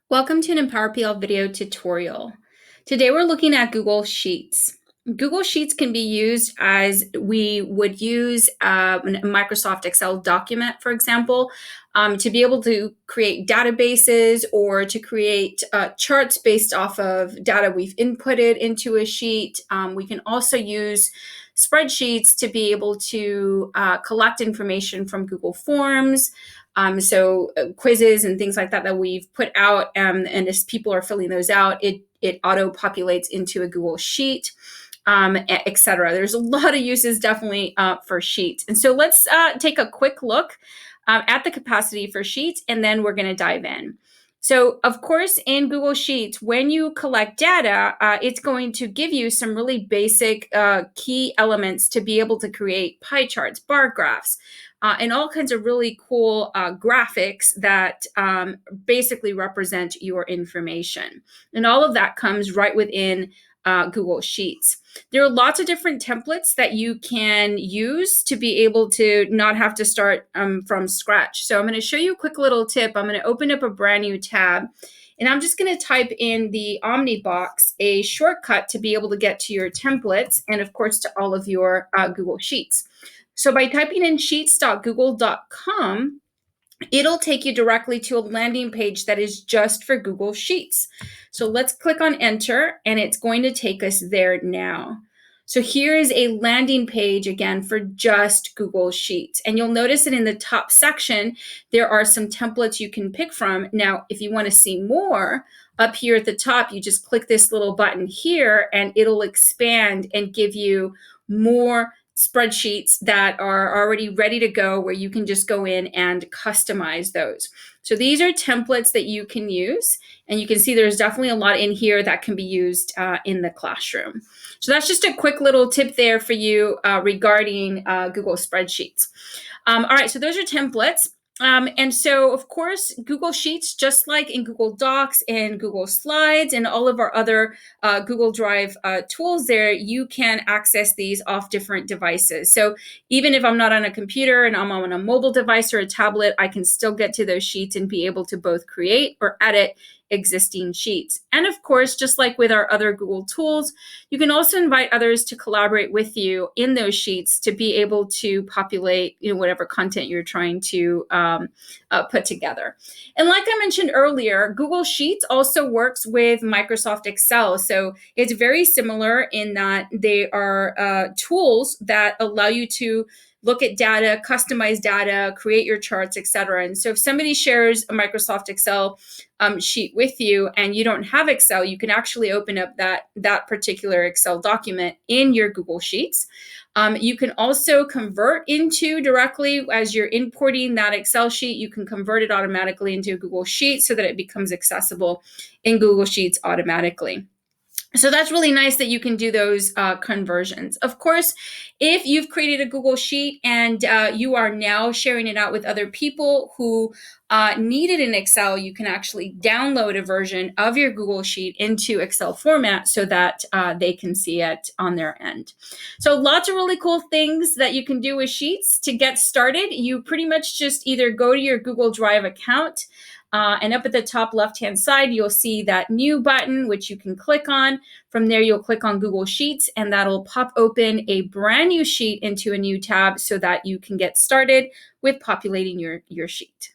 Welcome to an EmpowerPL video tutorial. Today we're looking at Google Sheets. Google Sheets can be used as we would use a Microsoft Excel document, for example, to be able to create databases or to create charts based off of data we've inputted into a sheet. We can also use spreadsheets to be able to collect information from Google Forms. So quizzes and things like that that we've put out, and as people are filling those out, it auto populates into a Google Sheet, etc. There's a lot of uses definitely for Sheets. And so let's take a quick look at the capacity for Sheets, and then we're going to dive in. So, of course, in Google Sheets, when you collect data, it's going to give you some really basic key elements to be able to create pie charts, bar graphs, and all kinds of really cool graphics that basically represent your information. And all of that comes right within Google Sheets. There are lots of different templates that you can use to be able to not have to start from scratch. So I'm going to show you a quick little tip. I'm going to open up a brand new tab, and I'm just going to type in the Omnibox, a shortcut to be able to get to your templates and, of course, to all of your Google Sheets. So by typing in sheets.google.com, it'll take you directly to a landing page that is just for Google Sheets. So let's click on enter, and it's going to take us there now. So here is a landing page again for just Google Sheets. And you'll notice that in the top section, there are some templates you can pick from. Now, if you want to see more, up here at the top, you just click this little button here, and it'll expand and give you more spreadsheets that are already ready to go, where you can just go in and customize those. So these are templates that you can use, and you can see there's definitely a lot in here that can be used in the classroom. So that's just a quick little tip there for you regarding Google Spreadsheets. All right, so those are templates. And so, of course, Google Sheets, just like in Google Docs and Google Slides and all of our other Google Drive tools there, you can access these off different devices. So even if I'm not on a computer and I'm on a mobile device or a tablet, I can still get to those sheets and be able to both create or edit existing sheets. And of course, just like with our other Google tools, you can also invite others to collaborate with you in those sheets to be able to populate, whatever content you're trying to put together. And like I mentioned earlier, Google Sheets also works with Microsoft Excel. So it's very similar in that they are tools that allow you to look at data, customize data, create your charts, etc. And so if somebody shares a Microsoft Excel sheet with you and you don't have Excel, you can actually open up that particular Excel document in your Google Sheets. You can also convert into directly, as you're importing that Excel sheet, you can convert it automatically into a Google Sheet so that it becomes accessible in Google Sheets automatically. So that's really nice that you can do those conversions. Of course, if you've created a Google Sheet and you are now sharing it out with other people who need it in Excel, you can actually download a version of your Google Sheet into Excel format so that they can see it on their end. So lots of really cool things that you can do with Sheets. To get started, you pretty much just either go to your Google Drive account, and up at the top left-hand side, you'll see that new button, which you can click on. From there, you'll click on Google Sheets, and that'll pop open a brand new sheet into a new tab so that you can get started with populating your sheet.